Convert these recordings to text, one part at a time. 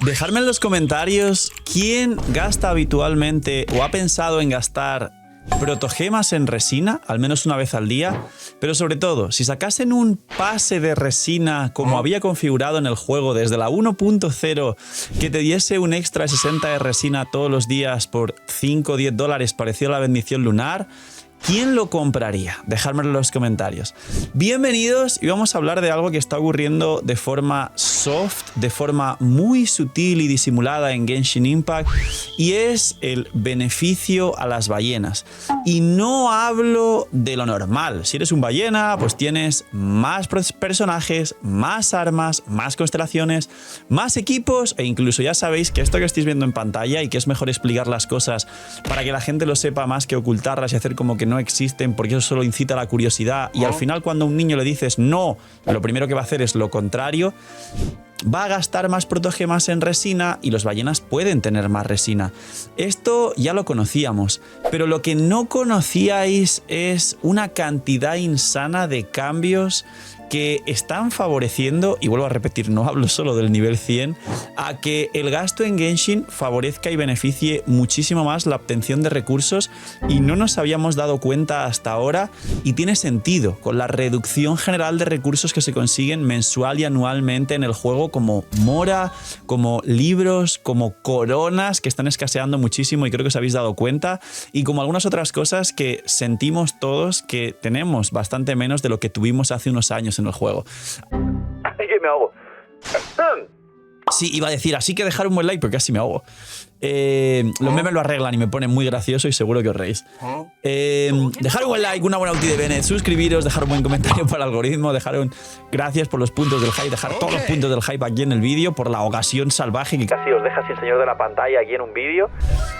Dejadme en los comentarios quién gasta habitualmente o ha pensado en gastar protogemas en resina, al menos una vez al día, pero sobre todo, si sacasen un pase de resina como había configurado en el juego desde la 1.0, que te diese un extra de 60 de resina todos los días por 5 o 10 dólares, parecido a la bendición lunar, ¿quién lo compraría? Dejádmelo en los comentarios. Bienvenidos, y vamos a hablar de algo que está ocurriendo de forma soft, de forma muy sutil y disimulada en Genshin Impact, y es el beneficio a las ballenas. Y no hablo de lo normal. Si eres un ballena, pues tienes más personajes, más armas, más constelaciones, más equipos, e incluso ya sabéis que esto que estáis viendo en pantalla, y que es mejor explicar las cosas para que la gente lo sepa más que ocultarlas y hacer como que no existen, porque eso solo incita a la curiosidad, y al final cuando a un niño le dices no, lo primero que va a hacer es lo contrario. Va a gastar más protogemas en resina y los ballenas pueden tener más resina. Esto ya lo conocíamos, pero lo que no conocíais es una cantidad insana de cambios que están favoreciendo, y vuelvo a repetir, no hablo solo del nivel 100, a que el gasto en Genshin favorezca y beneficie muchísimo más la obtención de recursos, y no nos habíamos dado cuenta hasta ahora, y tiene sentido con la reducción general de recursos que se consiguen mensual y anualmente en el juego, como mora, como libros, como coronas, que están escaseando muchísimo y creo que os habéis dado cuenta, y como algunas otras cosas que sentimos todos que tenemos bastante menos de lo que tuvimos hace unos años en el juego. Ay, que me ahogo. Sí, iba a decir, así que dejar un buen like porque casi me ahogo. Los memes lo arreglan y me ponen muy gracioso y seguro que os reís. Dejar un buen like, una buena ulti de Bennett, suscribiros, dejar un buen comentario para el algoritmo, gracias por los puntos del hype, dejar todos los puntos del hype aquí en el vídeo, por la ocasión salvaje que casi os deja sin señor de la pantalla aquí en un vídeo.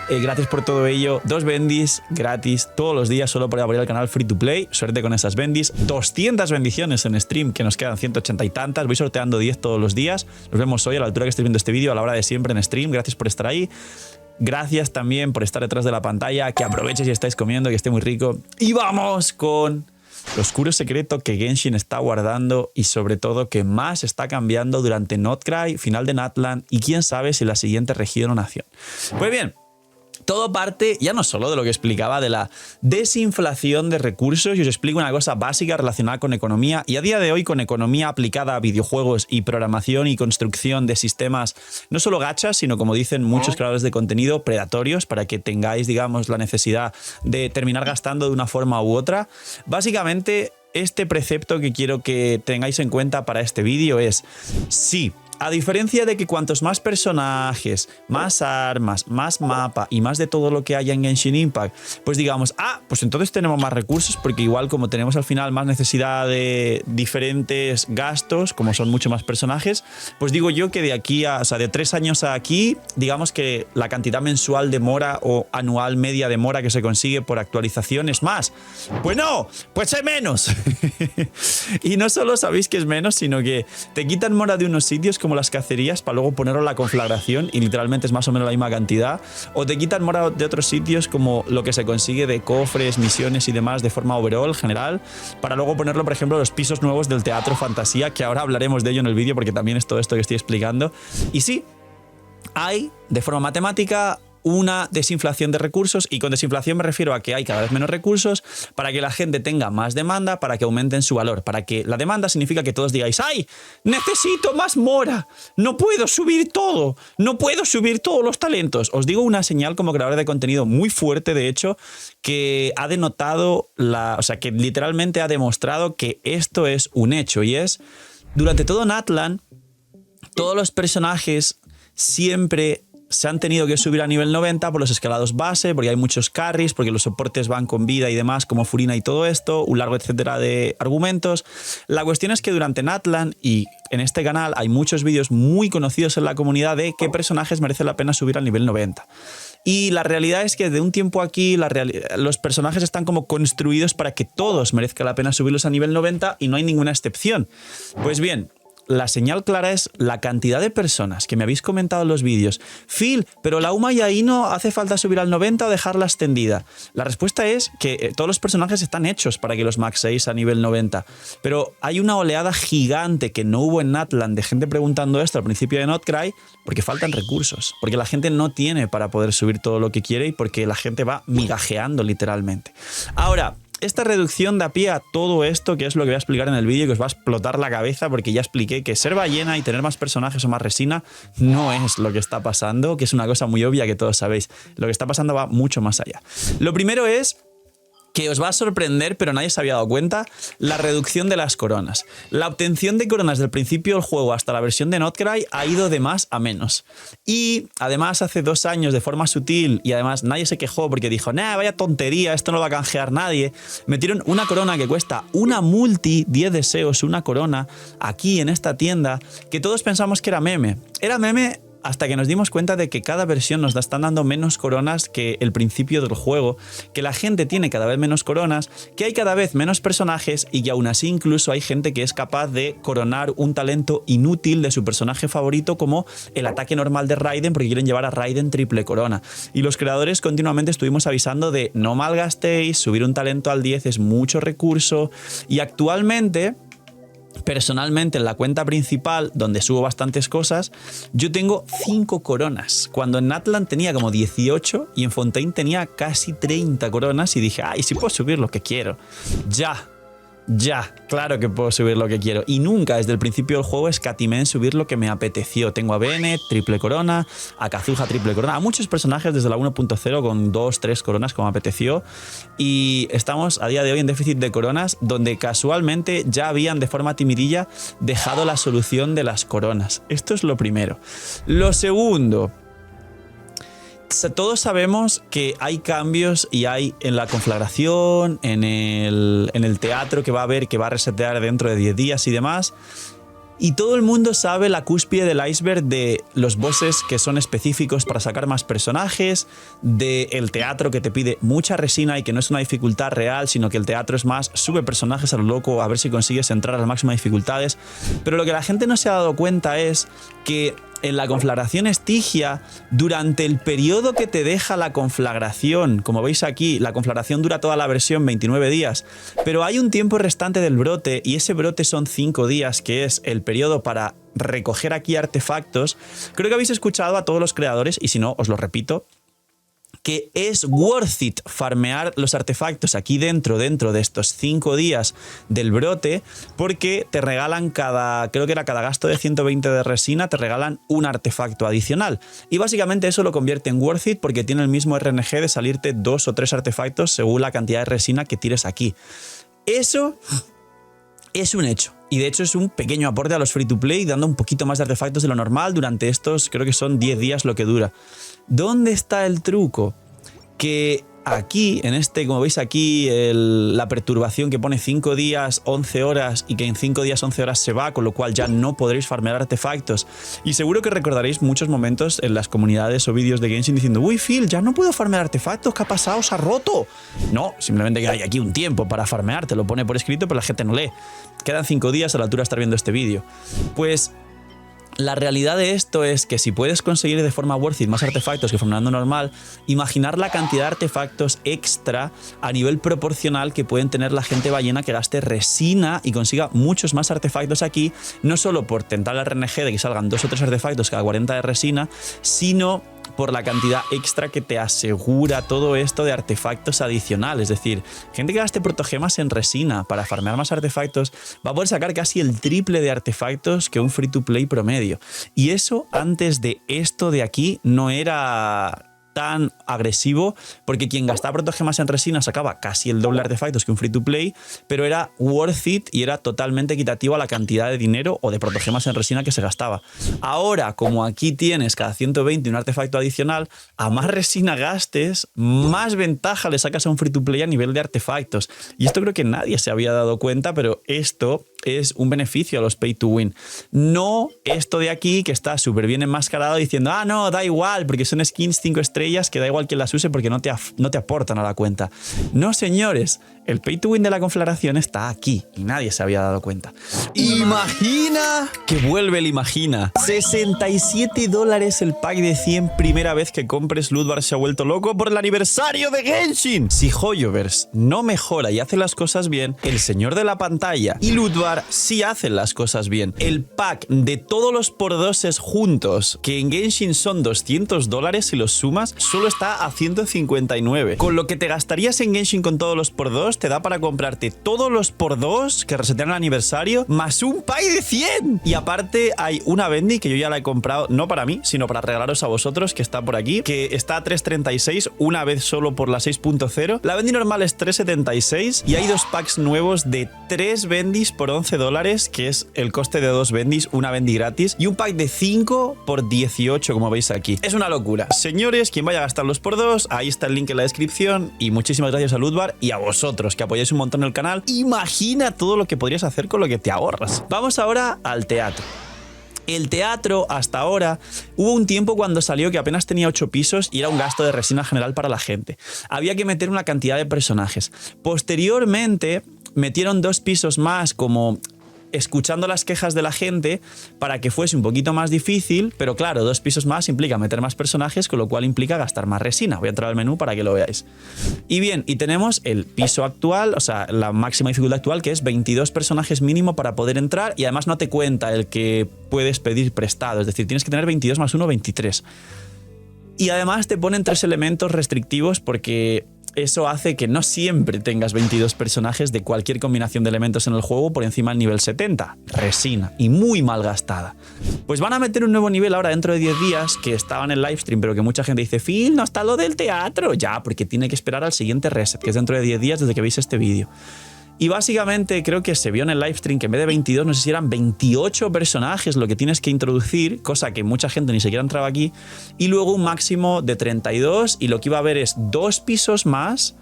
Gracias por todo ello. 2 bendis gratis todos los días solo por abrir el canal Free to Play. Suerte con esas bendis. 200 bendiciones en stream, que nos quedan 180 y tantas. Voy sorteando 10 todos los días. Nos vemos hoy a la altura que estéis viendo este vídeo, a la hora de siempre en stream. Gracias por estar ahí. Gracias también por estar detrás de la pantalla, que aproveches y estáis comiendo, que esté muy rico. Y vamos con el oscuro secreto que Genshin está guardando, y sobre todo que más está cambiando durante Notcry, final de Natlan, y quién sabe si la siguiente región o nación. Pues bien, todo parte ya no solo de lo que explicaba de la desinflación de recursos, y os explico una cosa básica relacionada con economía, y a día de hoy con economía aplicada a videojuegos y programación y construcción de sistemas, no solo gachas, sino como dicen muchos creadores de contenido, predatorios, para que tengáis, digamos, la necesidad de terminar gastando de una forma u otra. Básicamente, este precepto que quiero que tengáis en cuenta para este vídeo es: sí, a diferencia de que cuantos más personajes, más armas, más mapa y más de todo lo que haya en Genshin Impact, pues digamos, pues entonces tenemos más recursos, porque igual como tenemos al final más necesidad de diferentes gastos, como son mucho más personajes, pues digo yo que de aquí a, o sea, de 3 años a aquí, digamos que la cantidad mensual de mora o anual media de mora que se consigue por actualización es más. Pues no, pues es menos. Y no solo sabéis que es menos, sino que te quitan mora de unos sitios como las cacerías para luego ponerlo en la conflagración, y literalmente es más o menos la misma cantidad, o te quitan mora de otros sitios como lo que se consigue de cofres, misiones y demás de forma overall general, para luego ponerlo, por ejemplo, en los pisos nuevos del Teatro Fantasía, que ahora hablaremos de ello en el vídeo porque también es todo esto que estoy explicando. Y sí, hay de forma matemática una desinflación de recursos, y con desinflación me refiero a que hay cada vez menos recursos para que la gente tenga más demanda, para que aumenten su valor, para que la demanda significa que todos digáis: ¡ay! ¡Necesito más mora! ¡No puedo subir todo! ¡No puedo subir todos los talentos! Os digo una señal como creador de contenido muy fuerte, de hecho, que ha denotado o sea, que literalmente ha demostrado que esto es un hecho, y es: durante todo Natlan, todos los personajes siempre se han tenido que subir a nivel 90 por los escalados base, porque hay muchos carries, porque los soportes van con vida y demás, como Furina y todo esto, un largo etcétera de argumentos. La cuestión es que durante Natlan, y en este canal hay muchos vídeos muy conocidos en la comunidad de qué personajes merece la pena subir al nivel 90. Y la realidad es que de un tiempo aquí los personajes están como construidos para que todos merezca la pena subirlos a nivel 90, y no hay ninguna excepción. Pues bien, la señal clara es la cantidad de personas que me habéis comentado en los vídeos. Phil, pero la Uma y ahí no hace falta subir al 90 o dejarla extendida. La respuesta es que todos los personajes están hechos para que los maxéis a nivel 90. Pero hay una oleada gigante que no hubo en Natlan de gente preguntando esto al principio de Notcry porque faltan recursos. Porque la gente no tiene para poder subir todo lo que quiere y porque la gente va migajeando literalmente. Ahora, esta reducción da pie a todo esto, que es lo que voy a explicar en el vídeo, que os va a explotar la cabeza, porque ya expliqué que ser ballena y tener más personajes o más resina no es lo que está pasando, que es una cosa muy obvia que todos sabéis. Lo que está pasando va mucho más allá. Lo primero es que os va a sorprender, pero nadie se había dado cuenta, la reducción de las coronas. La obtención de coronas del principio del juego hasta la versión de Notcry ha ido de más a menos. Y además hace 2 años de forma sutil, y además nadie se quejó porque dijo, nah, vaya tontería, esto no lo va a canjear nadie, metieron una corona que cuesta una multi, 10 deseos, una corona, aquí en esta tienda, que todos pensamos que era meme. Era meme hasta que nos dimos cuenta de que cada versión nos están dando menos coronas que el principio del juego, que la gente tiene cada vez menos coronas, que hay cada vez menos personajes y que aún así incluso hay gente que es capaz de coronar un talento inútil de su personaje favorito como el ataque normal de Raiden porque quieren llevar a Raiden triple corona. Y los creadores continuamente estuvimos avisando de no malgastéis, subir un talento al 10 es mucho recurso y actualmente... Personalmente en la cuenta principal, donde subo bastantes cosas, yo tengo 5 coronas, cuando en Natlan tenía como 18 y en Fontaine tenía casi 30 coronas y dije, ay, sí puedo subir lo que quiero. Ya, claro que puedo subir lo que quiero. Y nunca desde el principio del juego escatimé en subir lo que me apeteció. Tengo a Bennett, triple corona, a Kazuha, triple corona, a muchos personajes desde la 1.0 con 2, 3 coronas como me apeteció. Y estamos a día de hoy en déficit de coronas, donde casualmente ya habían de forma timidilla dejado la solución de las coronas. Esto es lo primero. Lo segundo... Todos sabemos que hay cambios y hay en la conflagración, en el teatro que va a haber, que va a resetear dentro de 10 días y demás. Y todo el mundo sabe la cúspide del iceberg de los bosses que son específicos para sacar más personajes, del teatro que te pide mucha resina y que no es una dificultad real, sino que el teatro es más sube personajes a lo loco a ver si consigues entrar a las máximas dificultades. Pero lo que la gente no se ha dado cuenta es que en la conflagración Estigia, durante el periodo que te deja la conflagración, como veis aquí, la conflagración dura toda la versión 29 días, pero hay un tiempo restante del brote y ese brote son 5 días, que es el periodo para recoger aquí artefactos. Creo que habéis escuchado a todos los creadores, y si no, os lo repito, que es worth it farmear los artefactos aquí dentro de estos 5 días del brote, porque te regalan creo que era cada gasto de 120 de resina, te regalan un artefacto adicional. Y básicamente eso lo convierte en worth it porque tiene el mismo RNG de salirte 2 o 3 artefactos según la cantidad de resina que tires aquí. Eso es un hecho. Y de hecho es un pequeño aporte a los free to play, dando un poquito más de artefactos de lo normal durante estos, creo que son 10 días lo que dura. ¿Dónde está el truco? Que aquí, en este, como veis aquí, la perturbación que pone 5 días, 11 horas y que en 5 días, 11 horas se va, con lo cual ya no podréis farmear artefactos. Y seguro que recordaréis muchos momentos en las comunidades o vídeos de Genshin diciendo uy, Phil, ya no puedo farmear artefactos, ¿qué ha pasado? ¿Se ha roto? No, simplemente que hay aquí un tiempo para farmear, te lo pone por escrito, pero la gente no lee. Quedan 5 días a la altura de estar viendo este vídeo. Pues... la realidad de esto es que si puedes conseguir de forma worth it más artefactos que farmeando normal, imaginar la cantidad de artefactos extra a nivel proporcional que pueden tener la gente ballena que gaste resina y consiga muchos más artefactos aquí, no solo por tentar el RNG de que salgan 2 o 3 artefactos cada 40 de resina, sino por la cantidad extra que te asegura todo esto de artefactos adicionales. Es decir, gente que gaste protogemas en resina para farmear más artefactos va a poder sacar casi el triple de artefactos que un free to play promedio. Y eso antes de esto de aquí no era tan agresivo, porque quien gastaba protogemas en resina sacaba casi el doble de artefactos que un free to play, pero era worth it y era totalmente equitativo a la cantidad de dinero o de protogemas en resina que se gastaba. Ahora, como aquí tienes cada 120 un artefacto adicional, a más resina gastes, más ventaja le sacas a un free to play a nivel de artefactos. Y esto creo que nadie se había dado cuenta, pero esto es un beneficio a los pay to win. No esto de aquí que está súper bien enmascarado diciendo, ah, no, da igual, porque son skins 5 estrellas que da igual quien las use porque no te aportan a la cuenta. No, señores, el pay to win de la Conflagración está aquí y nadie se había dado cuenta. Imagina que vuelve el Imagina. $67 el pack de 100 primera vez que compres. Ludvar se ha vuelto loco por el aniversario de Genshin. Si Hoyoverse no mejora y hace las cosas bien, el señor de la pantalla y Ludvar sí hacen las cosas bien. El pack de todos los por doses juntos, que en Genshin son $200 si los sumas, solo está a 159. Con lo que te gastarías en Genshin con todos los por 2, te da para comprarte todos los por 2 que resetean el aniversario, más un pack de 100. Y aparte hay una Bendy que yo ya la he comprado, no para mí, sino para regalaros a vosotros, que está por aquí, que está a 3.36, una vez solo por la 6.0. La Bendy normal es 3.76 y hay dos packs nuevos de 3 Bendys por $11, que es el coste de 2 Bendys, una Bendy gratis, y un pack de 5 por 18, como veis aquí. Es una locura. Señores, quien vaya a gastarlos por 2, ahí está el link en la descripción, y muchísimas gracias a Ludvar y a vosotros, que apoyáis un montón el canal. Imagina todo lo que podrías hacer con lo que te ahorras. Vamos ahora al teatro. El teatro, hasta ahora, hubo un tiempo cuando salió que apenas tenía 8 pisos y era un gasto de resina general para la gente. Había que meter una cantidad de personajes. Posteriormente, metieron 2 pisos más como escuchando las quejas de la gente para que fuese un poquito más difícil, pero claro, 2 pisos más implica meter más personajes, con lo cual implica gastar más resina. Voy a entrar al menú para que lo veáis. Y bien, y tenemos el piso actual, o sea, la máxima dificultad actual, que es 22 personajes mínimo para poder entrar, y además no te cuenta el que puedes pedir prestado, es decir, tienes que tener 22 más 1, 23. Y además te ponen 3 elementos restrictivos porque eso hace que no siempre tengas 22 personajes de cualquier combinación de elementos en el juego por encima del nivel 70. Resina. Y muy mal gastada. Pues van a meter un nuevo nivel ahora dentro de 10 días, que estaba en el livestream, pero que mucha gente dice, Phil, no está lo del teatro. Ya, porque tiene que esperar al siguiente reset, que es dentro de 10 días desde que veis este vídeo. Y básicamente creo que se vio en el livestream que en vez de 22, no sé si eran 28 personajes lo que tienes que introducir, cosa que mucha gente ni siquiera entraba aquí, y luego un máximo de 32, y lo que iba a haber es 2 pisos más.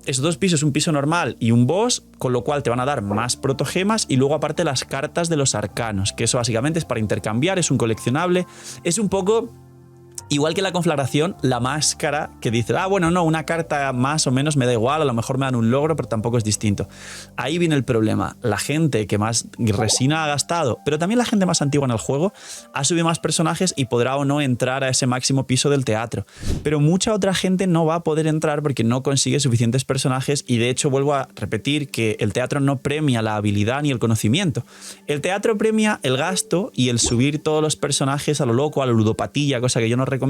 Esos 2 pisos, un piso normal y un boss, con lo cual te van a dar más protogemas, y luego aparte las cartas de los arcanos, que eso básicamente es para intercambiar, es un coleccionable, es un poco igual que la Conflagración, la máscara, que dice, bueno, no, una carta más o menos me da igual, a lo mejor me dan un logro, pero tampoco es distinto. Ahí viene el problema. La gente que más resina ha gastado, pero también la gente más antigua en el juego, ha subido más personajes y podrá o no entrar a ese máximo piso del teatro. Pero mucha otra gente no va a poder entrar porque no consigue suficientes personajes, y de hecho vuelvo a repetir que el teatro no premia la habilidad ni el conocimiento. El teatro premia el gasto y el subir todos los personajes a lo loco, a la ludopatía, cosa que yo no recomiendo,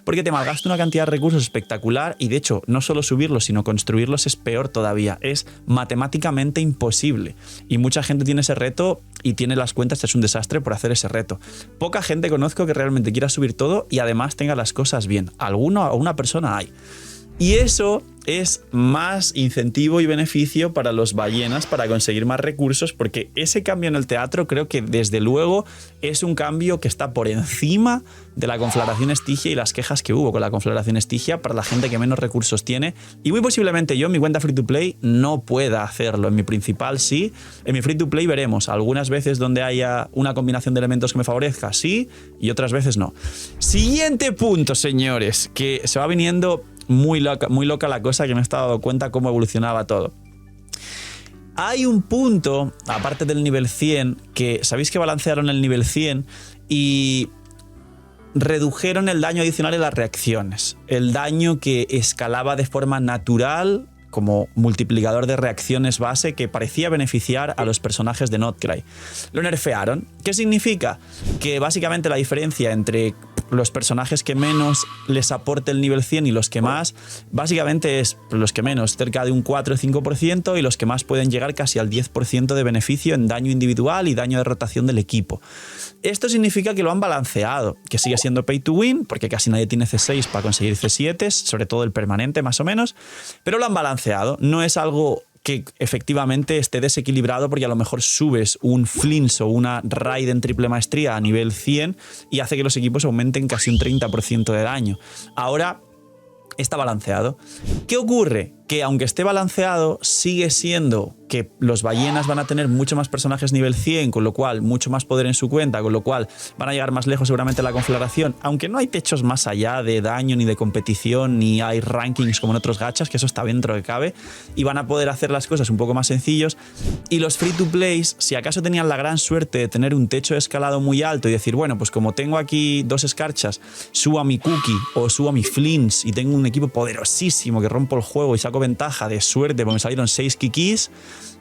porque te malgasta una cantidad de recursos espectacular, y de hecho no solo subirlos sino construirlos es peor todavía, es matemáticamente imposible, y mucha gente tiene ese reto y tiene las cuentas, es un desastre por hacer ese reto. Poca gente conozco que realmente quiera subir todo y además tenga las cosas bien. Alguno o una persona hay. Y eso es más incentivo y beneficio para los ballenas para conseguir más recursos, porque ese cambio en el teatro creo que desde luego es un cambio que está por encima de la Conflagración Estigia y las quejas que hubo con la Conflagración Estigia para la gente que menos recursos tiene, y muy posiblemente yo en mi cuenta free to play no pueda hacerlo. En mi principal sí, en mi free to play veremos algunas veces donde haya una combinación de elementos que me favorezca, sí, y otras veces no. Siguiente punto, señores, que se va viniendo muy loca la cosa, que me he dado cuenta cómo evolucionaba todo. Hay un punto, aparte del nivel 100, que sabéis que balancearon el nivel 100 y redujeron el daño adicional en las reacciones. El daño que escalaba de forma natural como multiplicador de reacciones base, que parecía beneficiar a los personajes de Notcry. Lo nerfearon. ¿Qué significa? Que básicamente la diferencia entre los personajes que menos les aporte el nivel 100 y los que más, básicamente es los que menos, cerca de un 4 o 5%, y los que más pueden llegar casi al 10% de beneficio en daño individual y daño de rotación del equipo. Esto significa que lo han balanceado, que sigue siendo pay to win, porque casi nadie tiene C6 para conseguir C7, sobre todo el permanente más o menos, pero lo han balanceado. No es algo que efectivamente esté desequilibrado, porque a lo mejor subes un Flints o una Raid en triple maestría a nivel 100 y hace que los equipos aumenten casi un 30% de daño. Ahora está balanceado. ¿Qué ocurre? que aunque esté balanceado, sigue siendo que los ballenas van a tener mucho más personajes nivel 100, con lo cual mucho más poder en su cuenta, con lo cual van a llegar más lejos seguramente en la conflagración, aunque no hay techos más allá de daño ni de competición, ni hay rankings como en otros gachas, que eso está dentro que cabe, y van a poder hacer las cosas un poco más sencillos. Y los free to plays, si acaso tenían la gran suerte de tener un techo de escalado muy alto y decir, bueno, pues como tengo aquí 2 escarchas, subo a mi cookie o subo a mi flints y tengo un equipo poderosísimo que rompo el juego y saco ventaja de suerte porque me salieron 6 kikis,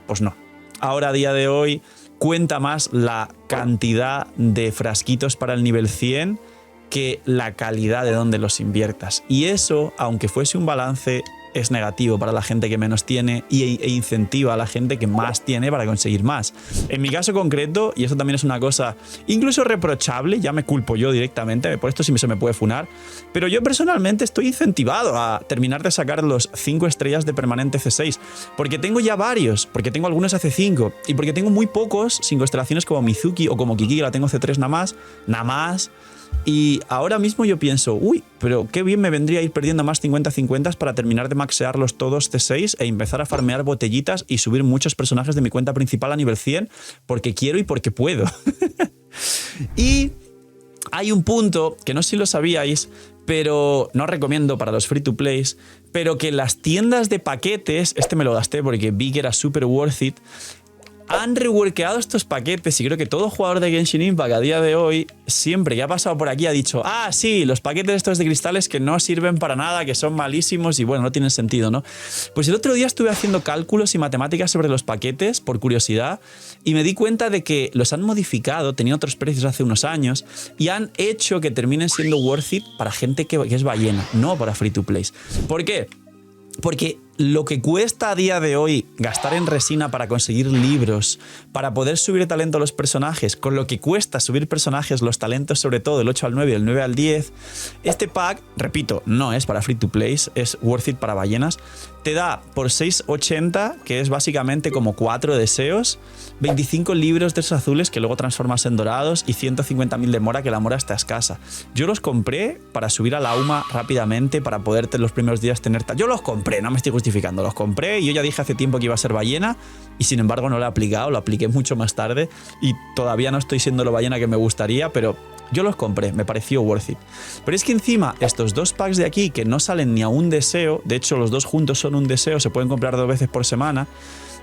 pues no. Ahora, a día de hoy, cuenta más la cantidad de frasquitos para el nivel 100 que la calidad de donde los inviertas. Y eso, aunque fuese un balance, es negativo para la gente que menos tiene e incentiva a la gente que más tiene para conseguir más. En mi caso concreto, y eso también es una cosa incluso reprochable, ya me culpo yo directamente, por esto sí se me puede funar, pero yo personalmente estoy incentivado a terminar de sacar los 5 estrellas de permanente C6, porque tengo ya varios, porque tengo algunos C5 y porque tengo muy pocos 5 estelaciones como Mizuki o como Kiki, que la tengo C3 nada más. Y ahora mismo yo pienso, uy, pero qué bien me vendría ir perdiendo más 50-50 para terminar de maxearlos todos C6 e empezar a farmear botellitas y subir muchos personajes de mi cuenta principal a nivel 100 porque quiero y porque puedo. Y hay un punto que no sé si lo sabíais, pero no recomiendo para los free to plays, pero que las tiendas de paquetes, este me lo gasté porque vi que era súper worth it, han reworkeado estos paquetes y creo que todo jugador de Genshin Impact a día de hoy, siempre que ha pasado por aquí, ha dicho, ah, sí, los paquetes estos de cristales que no sirven para nada, que son malísimos y bueno, no tienen sentido, ¿no? Pues el otro día estuve haciendo cálculos y matemáticas sobre los paquetes, por curiosidad, y me di cuenta de que los han modificado, tenían otros precios hace unos años, y han hecho que terminen siendo worth it para gente que es ballena, no para free to plays. ¿Por qué? Porque lo que cuesta a día de hoy gastar en resina para conseguir libros, para poder subir talento a los personajes, con lo que cuesta subir personajes, los talentos sobre todo del 8 al 9 y del 9 al 10, este pack, repito, no es para free to plays, es worth it para ballenas, te da por 6,80, que es básicamente como 4 deseos, 25 libros de esos azules que luego transformas en dorados y 150.000 de mora, que la mora está escasa. Yo los compré para subir a la UMA rápidamente, para poderte los primeros días tener... Yo los compré, no me estoy justificando, los compré y yo ya dije hace tiempo que iba a ser ballena y sin embargo no lo he aplicado, lo apliqué mucho más tarde y todavía no estoy siendo lo ballena que me gustaría, pero yo los compré, me pareció worth it. Pero es que encima estos 2 packs de aquí que no salen ni a un deseo, de hecho los 2 juntos son un deseo, se pueden comprar 2 veces por semana.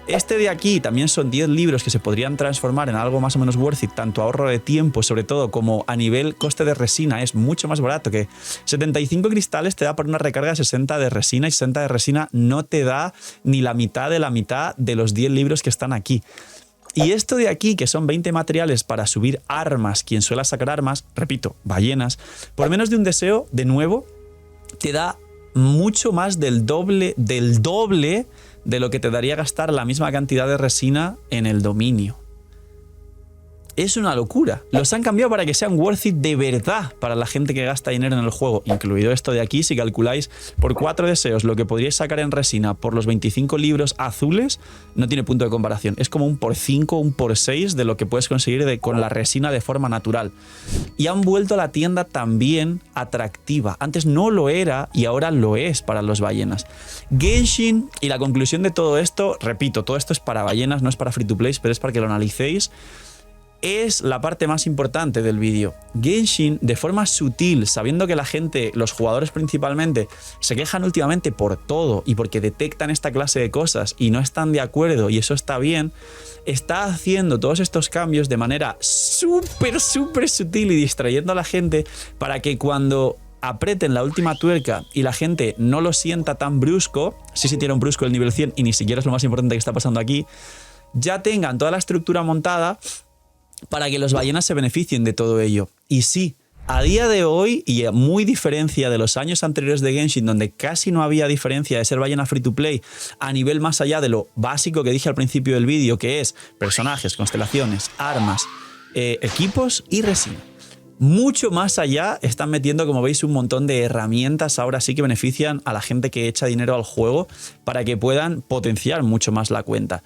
Este de aquí también son 10 libros que se podrían transformar en algo más o menos worth it, tanto ahorro de tiempo, sobre todo como a nivel coste de resina es mucho más barato, que 75 cristales te da por una recarga de 60 de resina y 60 de resina no te da ni la mitad de los 10 libros que están aquí. Y esto de aquí, que son 20 materiales para subir armas, quien suele sacar armas, repito, ballenas, por menos de un deseo, de nuevo, te da mucho más del doble de lo que te daría gastar la misma cantidad de resina en el dominio. Es una locura. Los han cambiado para que sean worth it de verdad para la gente que gasta dinero en el juego, incluido esto de aquí. Si calculáis por 4 deseos lo que podríais sacar en resina por los 25 libros azules, no tiene punto de comparación. Es como un por 5, un por 6 de lo que puedes conseguir con la resina de forma natural. Y han vuelto a la tienda también atractiva. Antes no lo era y ahora lo es para los ballenas. Genshin, y la conclusión de todo esto, repito, todo esto es para ballenas, no es para free to play, pero es para que lo analicéis. Es la parte más importante del vídeo. Genshin, de forma sutil, sabiendo que la gente, los jugadores principalmente, se quejan últimamente por todo y porque detectan esta clase de cosas y no están de acuerdo, y eso está bien, está haciendo todos estos cambios de manera súper sutil y distrayendo a la gente para que cuando aprieten la última tuerca y la gente no lo sienta tan brusco, sí tiene un brusco el nivel 100 y ni siquiera es lo más importante que está pasando aquí, ya tengan toda la estructura montada para que los ballenas se beneficien de todo ello. Y sí, a día de hoy, y a muy diferencia de los años anteriores de Genshin, donde casi no había diferencia de ser ballena free to play a nivel más allá de lo básico que dije al principio del vídeo, que es personajes, constelaciones, armas, equipos y resina. Mucho más allá están metiendo, como veis, un montón de herramientas ahora sí que benefician a la gente que echa dinero al juego para que puedan potenciar mucho más la cuenta.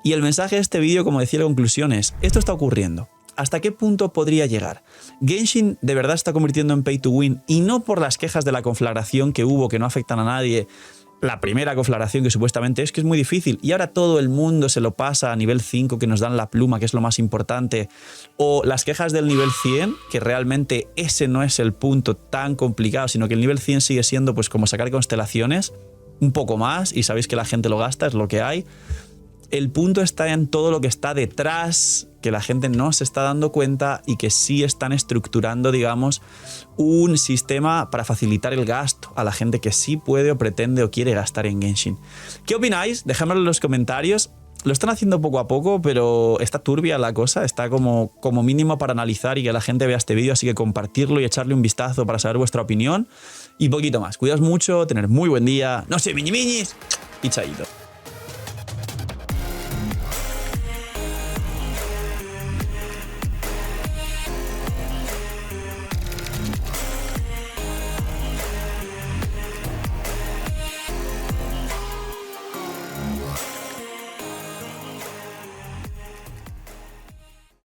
Y el mensaje de este vídeo, como decía, la conclusión es, esto está ocurriendo. ¿Hasta qué punto podría llegar? Genshin de verdad está convirtiendo en pay to win, y no por las quejas de la conflagración que hubo, que no afectan a nadie, la primera conflagración que supuestamente es que es muy difícil y ahora todo el mundo se lo pasa a nivel 5 que nos dan la pluma, que es lo más importante, o las quejas del nivel 100, que realmente ese no es el punto tan complicado, sino que el nivel 100 sigue siendo pues como sacar constelaciones, un poco más, y sabéis que la gente lo gasta, es lo que hay. El punto está en todo lo que está detrás, que la gente no se está dando cuenta y que sí están estructurando, digamos, un sistema para facilitar el gasto a la gente que sí puede o pretende o quiere gastar en Genshin. ¿Qué opináis? Dejadmelo en los comentarios. Lo están haciendo poco a poco, pero está turbia la cosa, está como mínimo para analizar y que la gente vea este vídeo, así que compartirlo y echarle un vistazo para saber vuestra opinión y poquito más. Cuidaos mucho, tener muy buen día, no sé, miñis y chaito.